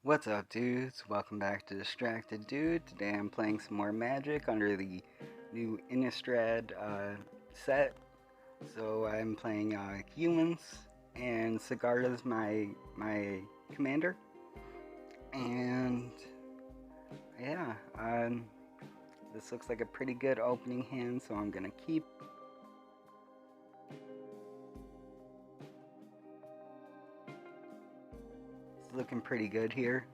What's up, dudes? Welcome back to Distracted Dude. Today I'm playing some more Magic under the new Innistrad set. So I'm playing humans, and Sidgarda's my commander. And yeah, this looks like a pretty good opening hand, so I'm gonna keep. It's looking pretty good here.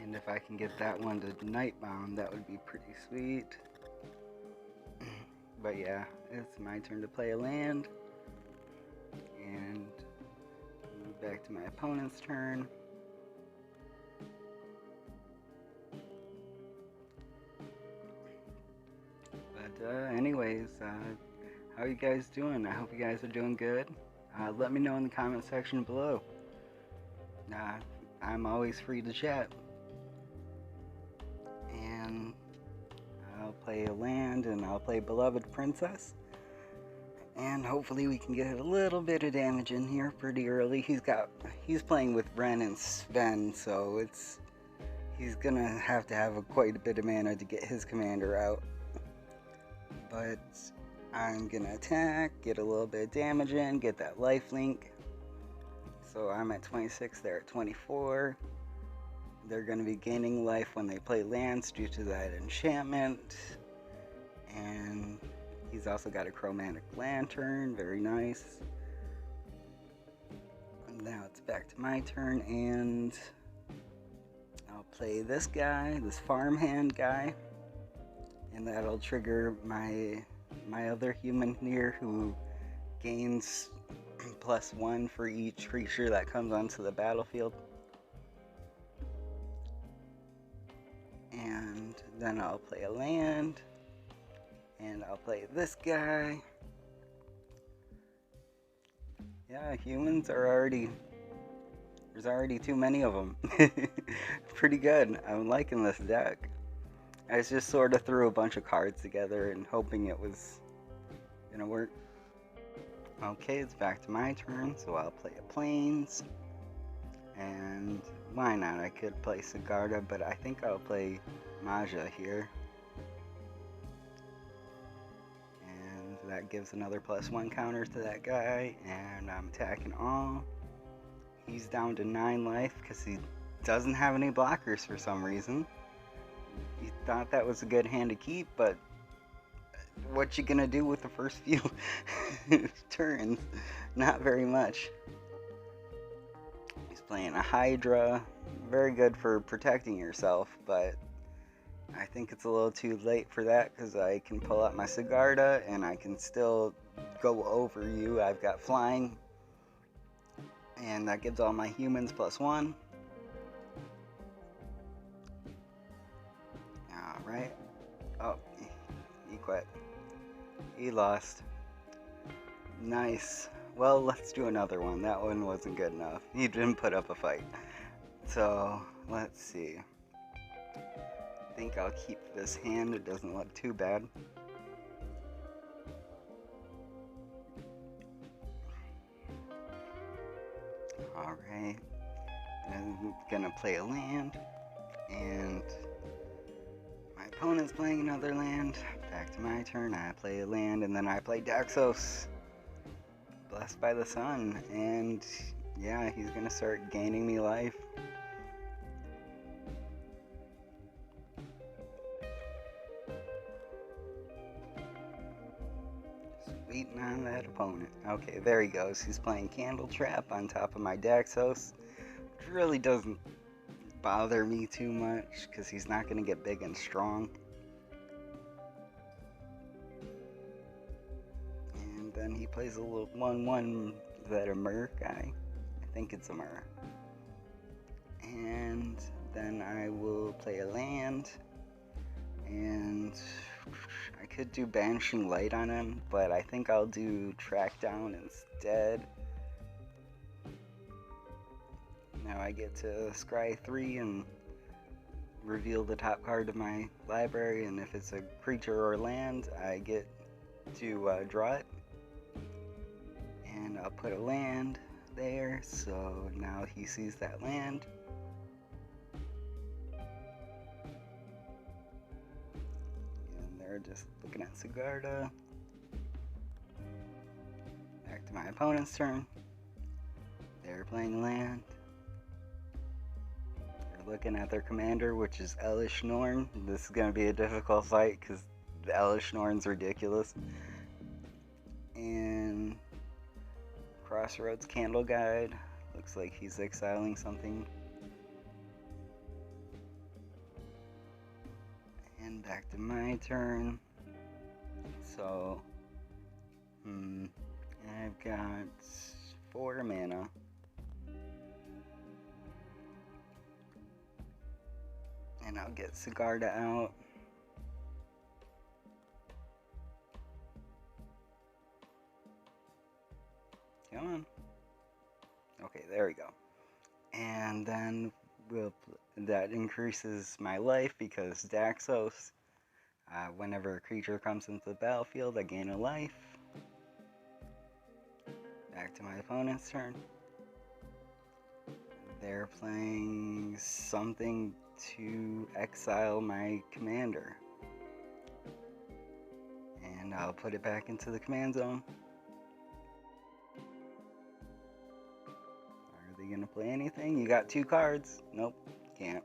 And if I can get that one to Nightbound, that would be pretty sweet. But yeah, it's my turn to play a land. And move back to my opponent's turn. But anyways, how are you guys doing? I hope you guys are doing good. Let me know in the comment section below. I'm always free to chat. And I'll play a land, and I'll play Beloved Princess. And hopefully we can get a little bit of damage in here pretty early. He's playing with Ren and Sven, so he's gonna have to have quite a bit of mana to get his commander out. But I'm gonna attack, get a little bit of damage in, get that lifelink. So I'm at 26, they're at 24. They're going to be gaining life when they play lands due to that enchantment. And he's also got a Chromatic Lantern, very nice. And now it's back to my turn, and I'll play this guy, this farmhand guy. And that'll trigger my other human here, who gains +1 for each creature that comes onto the battlefield. And then I'll play a land, and I'll play this guy. Yeah, humans are there's already too many of them. Pretty good. I'm liking this deck. I just sort of threw a bunch of cards together and hoping it was gonna work. Okay, it's back to my turn, so I'll play a Plains. And why not? I could play Sidgarda, but I think I'll play Maja here. And that gives another +1 counter to that guy, and I'm attacking all. He's down to 9 life because he doesn't have any blockers for some reason. He thought that was a good hand to keep, but what you gonna do with the first few turns? Not very much. He's playing a Hydra, very good for protecting yourself, but I think it's a little too late for that because I can pull out my Sidgarda and I can still go over you. I've got flying, and that gives all my humans +1. Alright. Oh, he quit. He lost. Nice. Well, let's do another one. That one wasn't good enough. He didn't put up a fight. So, let's see. I think I'll keep this hand. It doesn't look too bad. Alright. I'm gonna play a land. And my opponent's playing another land. Back to my turn. I play a land, and then I play Daxos. Blessed by the Sun, and yeah, he's gonna start gaining me life. Sweeting on that opponent. Okay, there he goes. He's playing Candle Trap on top of my Daxos, which really doesn't bother me too much because he's not gonna get big and strong. Then he plays a little 1/1. Is that a Myrrh guy? I think it's a Myrrh. And then I will play a land. And I could do Banishing Light on him, but I think I'll do Track Down instead. Now I get to scry 3 and reveal the top card of my library, and if it's a creature or land, I get to draw it. And I'll put a land, there, so now he sees that land. And they're just looking at Sidgarda. Back to my opponent's turn. They're playing land. They're looking at their commander, which is Elish Norn. This is going to be a difficult fight because the Elish Norn's ridiculous. And Crossroads Candle Guide. Looks like he's exiling something. And back to my turn. So, I've got 4 mana. And I'll get Sidgarda out. Come on. Okay, there we go. And then that increases my life because Daxos, whenever a creature comes into the battlefield, I gain a life. Back to my opponent's turn. They're playing something to exile my commander. And I'll put it back into the command zone. Are they gonna play anything? You got 2 cards. Nope, can't.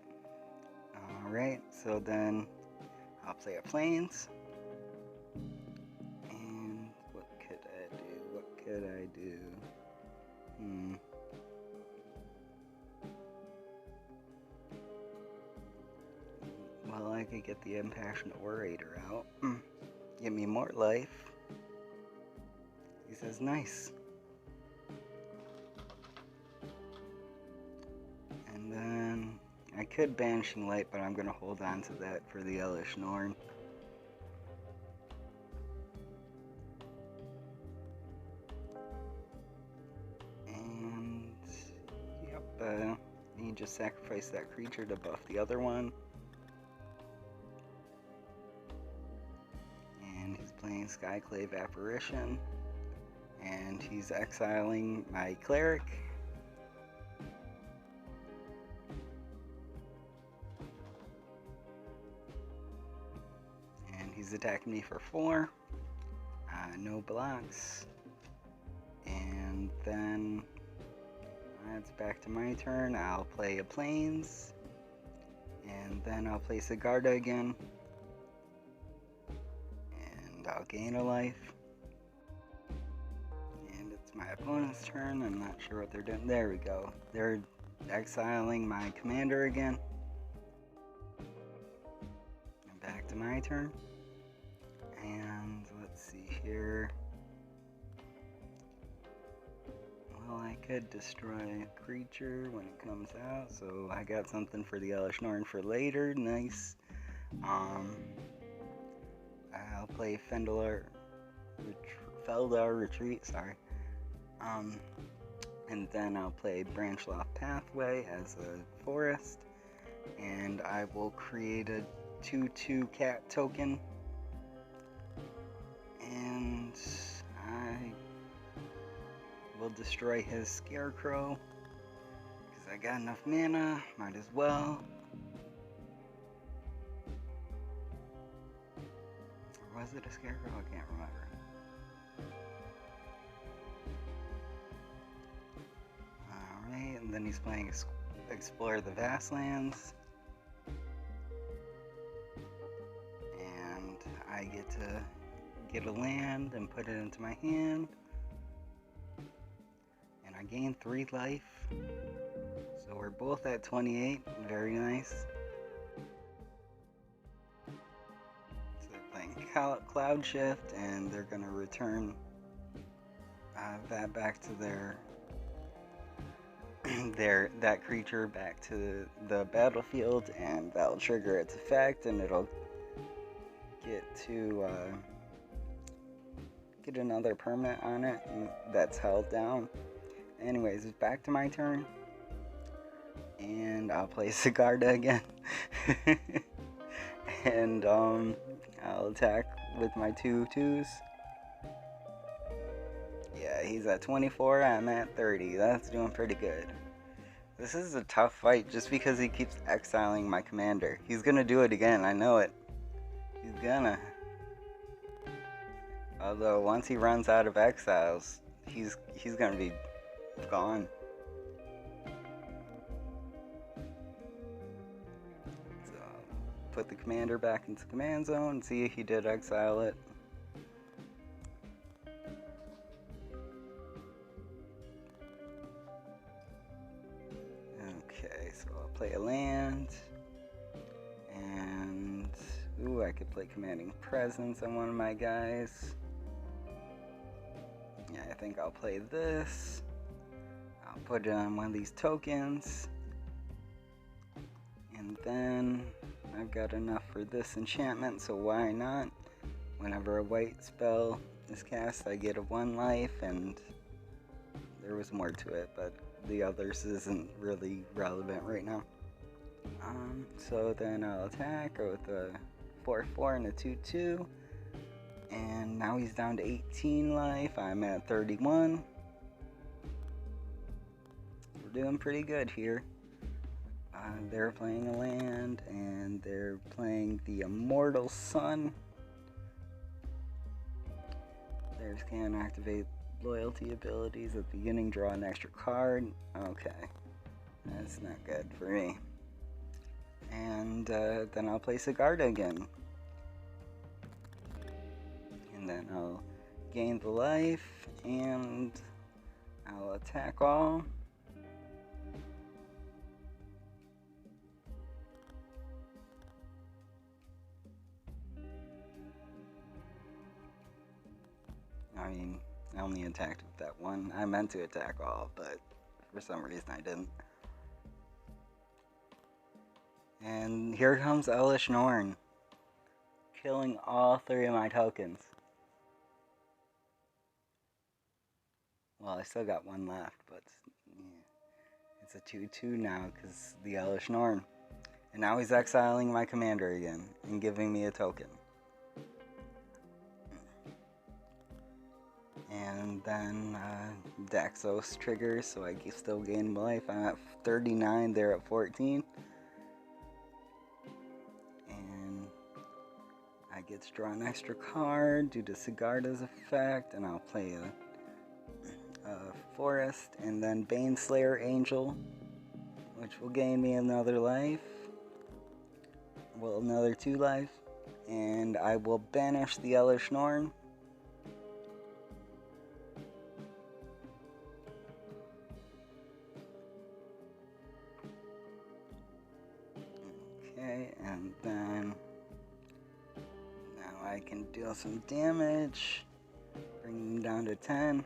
Alright, so then I'll play a Plains. And what could I do? What could I do? Well, I could get the Impassionate Orator out. Get me more life. He says, nice. And then I could Banishing Light, but I'm going to hold on to that for the Elish Norn. And, yep, you just sacrifice that creature to buff the other one. And he's playing Skyclave Apparition. And he's exiling my Cleric. And he's attacking me for 4. No blocks. And then it's back to my turn. I'll play a Plains. And then I'll play Sidgarda again. And I'll gain a life. And it's my opponent's turn. I'm not sure what they're doing. There we go. They're exiling my commander again. And back to my turn. And let's see here. Well, I could destroy a creature when it comes out, so I got something for the Elish Norn for later. Nice. I'll play Feldar Retreat, sorry. And then I'll play Branchloft Pathway as a forest, and I will create a 2/2 cat token, and I will destroy his Scarecrow because I got enough mana, might as well. Or was it a Scarecrow? I can't remember. Alright, and then he's playing Explore the Vastlands. And I get to get a land and put it into my hand. And I gain 3 life. So we're both at 28. Very nice. So they're playing Cloud Shift, and they're going to return that back to that creature back to the battlefield, and that'll trigger its effect, and it'll get to get another permanent on it, and that's held down. Anyways, it's back to my turn, and I'll play Sidgarda again. And I'll attack with my 2/2s. Yeah, he's at 24, I'm at 30. That's doing pretty good. This is a tough fight just because he keeps exiling my commander. He's gonna do it again, I know it. He's gonna. Although once he runs out of exiles, he's gonna be gone. So put the commander back into command zone and see if he did exile it. Okay, so I'll play a land. And ooh, I could play Commanding Presence on one of my guys. Yeah, I think I'll play this. I'll put it on one of these tokens. And then I've got enough for this enchantment, so why not? Whenever a white spell is cast, I get a 1 life, and there was more to it, but the others isn't really relevant right now. So then I'll attack with a 4/4 and a 2/2. And now he's down to 18 life. I'm at 31. We're doing pretty good here. They're playing a land, and they're playing the Immortal Sun. Theirs can activate loyalty abilities at the beginning, draw an extra card. Okay, that's not good for me. And then I'll play Sidgarda again. And then I'll gain the life, and I'll attack all. I mean, I only attacked with that one. I meant to attack all, but for some reason I didn't. And here comes Elish Norn, killing all 3 of my tokens. Well, I still got 1 left, but yeah, it's a 2/2 now because the Elish Norn. And now he's exiling my commander again and giving me a token. And then Daxos triggers, so I still gain life. I'm at 39, they're at 14. And I get to draw an extra card due to Sidgarda's effect, and I'll play a Forest, and then Baneslayer Angel, which will gain me another life. Well, another 2 life. And I will banish the Elish Norn. Okay, and then now I can deal some damage, bring them down to 10.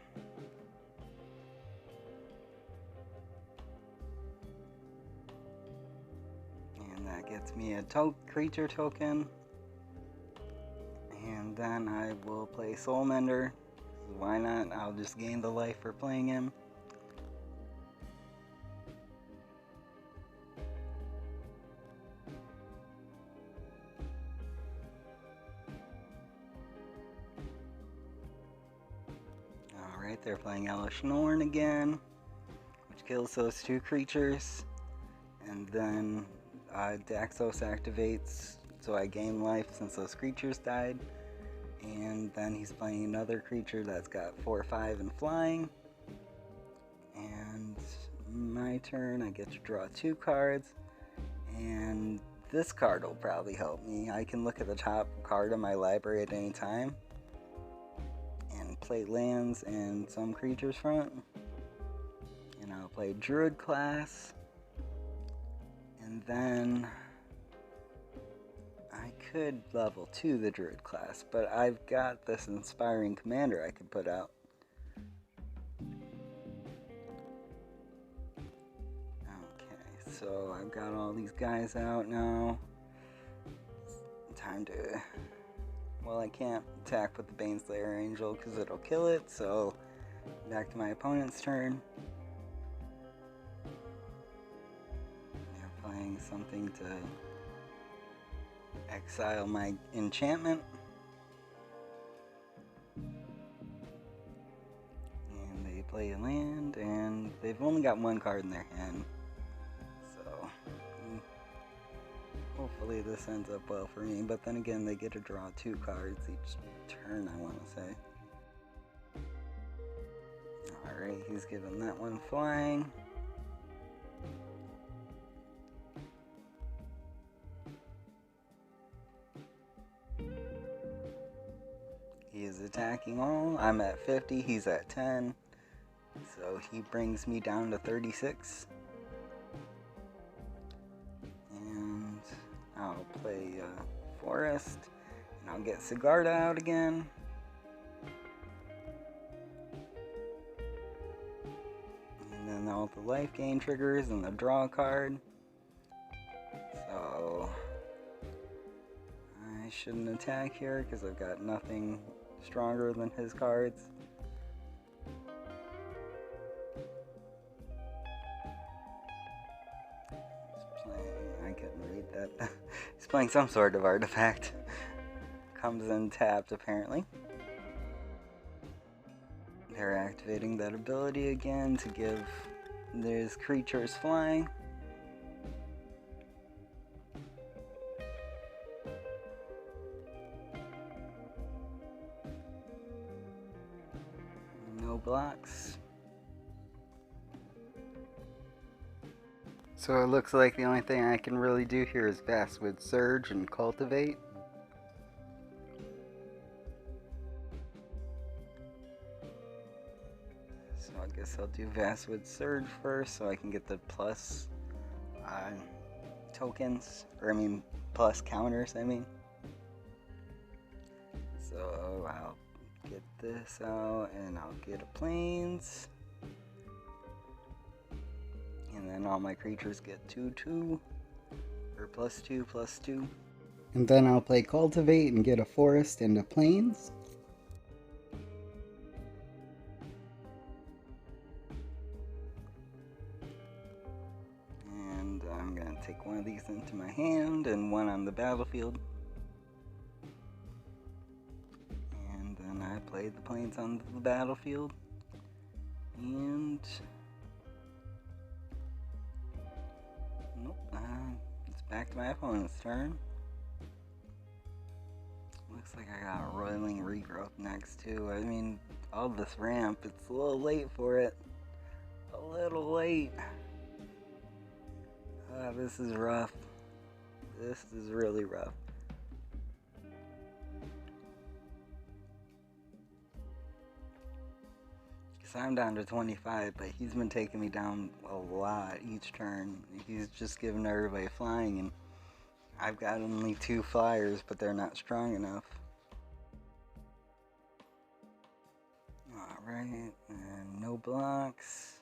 And that gets me a creature token. And then I will play Soulmender. Why not? I'll just gain the life for playing him. Alright, they're playing Elish Norn again, which kills those 2 creatures. And then Daxos activates, so I gain life since those creatures died. And then he's playing another creature that's got 4/5 and flying. And my turn, I get to draw 2 cards. And this card will probably help me. I can look at the top card of my library at any time and play lands and some creatures from it. And I'll play Druid class. And then I could level 2 the Druid class, but I've got this Inspiring Commander I could put out. Okay, so I've got all these guys out now. Time to... Well, I can't attack with the Baneslayer Angel because it'll kill it, so back to my opponent's turn. Playing something to exile my enchantment. And play a land, and they've only got one card in their hand. So, hopefully this ends up well for me. But then again, they get to draw 2 cards each turn, I want to say. Alright, he's giving that one flying. He is attacking all. I'm at 50, he's at 10. So he brings me down to 36. And I'll play Forest. And I'll get Sidgarda out again. And then all the life gain triggers and the draw card. So I shouldn't attack here because I've got nothing stronger than his cards. I couldn't read that. He's playing some sort of artifact. Comes in tapped apparently. They're activating that ability again to give these creatures flying. No blocks. So it looks like the only thing I can really do here is Vastwood Surge and Cultivate. So I guess I'll do Vastwood Surge first so I can get the plus tokens, or I mean plus counters, I mean. So I'll get this out and I'll get a Plains. And then all my creatures get 2/2, or +2/+2. And then I'll play Cultivate and get a Forest and a Plains. And I'm going to take one of these into my hand and one on the battlefield. And then I play the Plains on the battlefield. And nope, it's back to my opponent's turn. Looks like I got a Roiling Regrowth next too. I mean, all this ramp, it's a little late for it. A little late. This is rough. This is really rough. Because I'm down to 25, but he's been taking me down a lot each turn. He's just giving everybody flying, and I've got only 2 flyers, but they're not strong enough. Alright, and no blocks.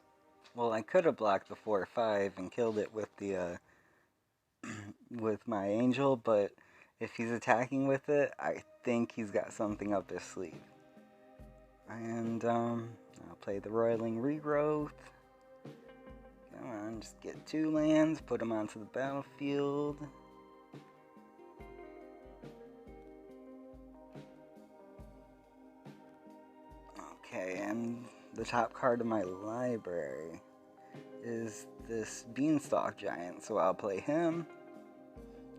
Well, I could have blocked the 4/5 and killed it with the with my angel, but if he's attacking with it, I think he's got something up his sleeve. And I'll play the Roiling Regrowth. Come on, just get 2 lands, put them onto the battlefield. Okay, and the top card of my library is this Beanstalk Giant, so I'll play him.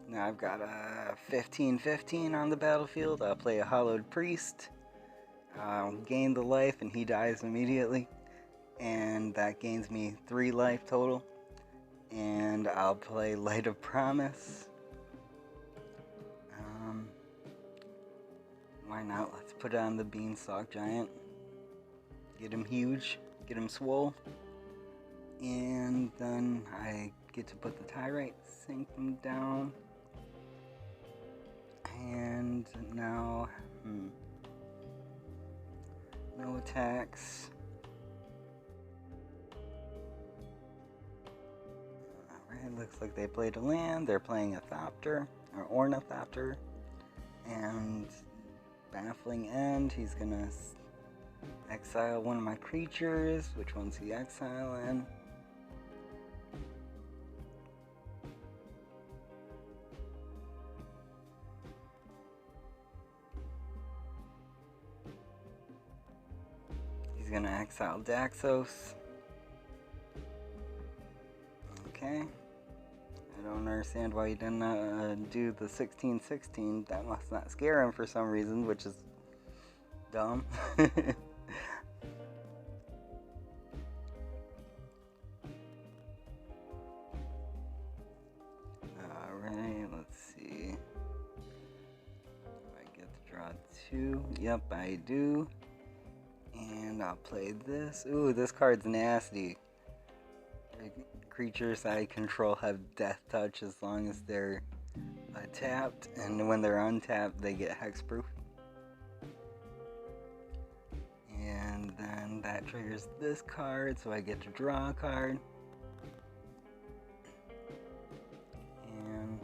Now I've got a 15/15 on the battlefield. I'll play a Hollowed Priest. I'll gain the life and he dies immediately. And that gains me 3 life total. And I'll play Light of Promise. Why not? Let's put it on the Beanstalk Giant. Get him huge. Get him swole. And then I get to put the Tyrite, sink them down. And now, no attacks. Alright, looks like they played a land. They're playing a Thopter, or Ornithopter. And Baffling End, he's gonna exile one of my creatures. Which one's he exiling? gonna exile Daxos. Okay. I don't understand why he didn't do the 16-16. That must not scare him for some reason, which is dumb. Alright, let's see. Do I get to draw 2? Yep, I do. And I'll play this. Ooh, this card's nasty. Creatures I control have Death Touch as long as they're tapped, and when they're untapped, they get hexproof. And then that triggers this card, so I get to draw a card. And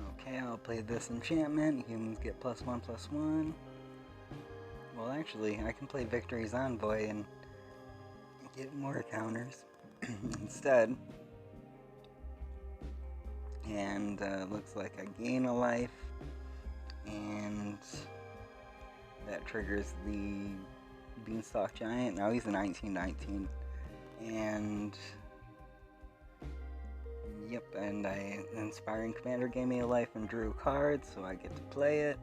okay, I'll play this enchantment. Humans get +1/+1. Well, actually, I can play Victory's Envoy and get more counters instead. And looks like I gain a life, and that triggers the Beanstalk Giant. Now he's a 19/19, and yep, and Inspiring Commander gave me a life and drew a card, so I get to play it.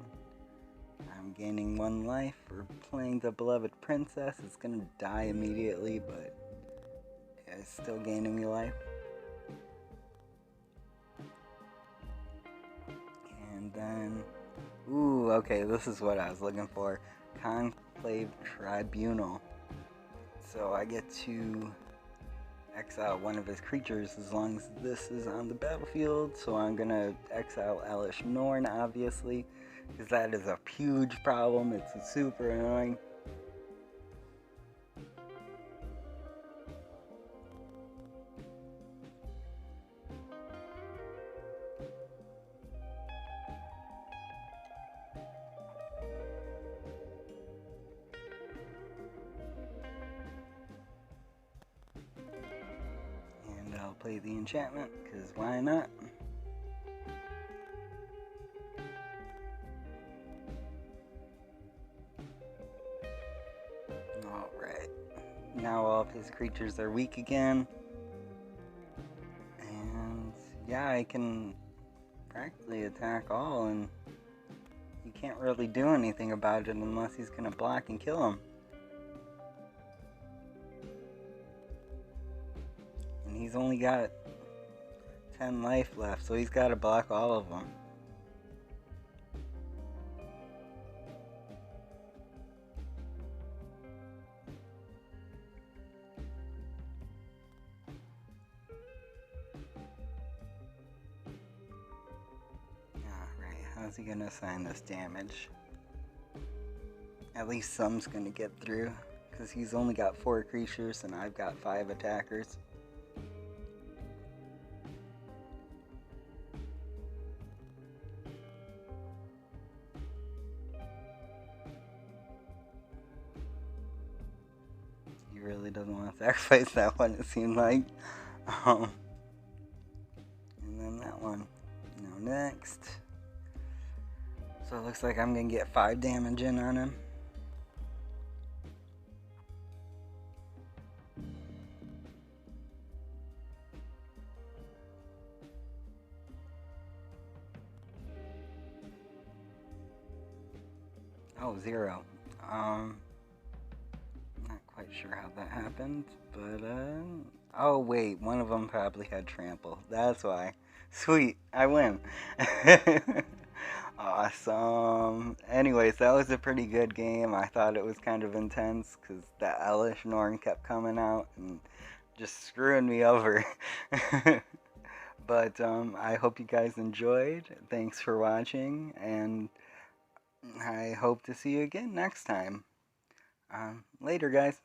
I'm gaining 1 life for playing the Beloved Princess. It's gonna die immediately, but it's still gaining me life. And then, ooh, okay, this is what I was looking for. Conclave Tribunal. So I get to exile one of his creatures as long as this is on the battlefield. So I'm gonna exile Elish Norn, obviously, because that is a huge problem. It's super annoying. And I'll play the enchantment, because why not? Alright. Now all of his creatures are weak again. And yeah, I can practically attack all, and you can't really do anything about it unless he's gonna block and kill him. And he's only got 10 life left, so he's gotta block all of them. How's he gonna assign this damage? At least some's gonna get through, because he's only got 4 creatures and I've got 5 attackers. He really doesn't want to sacrifice that one, it seemed like. And then that one. Now next. So it looks like I'm going to get 5 damage in on him. Oh, 0. Not quite sure how that happened, but oh wait, one of them probably had trample. That's why. Sweet, I win. Awesome. Anyways, that was a pretty good game. I thought it was kind of intense because that Elish Norn kept coming out and just screwing me over. But I hope you guys enjoyed. Thanks for watching, and I hope to see you again next time. Later, guys.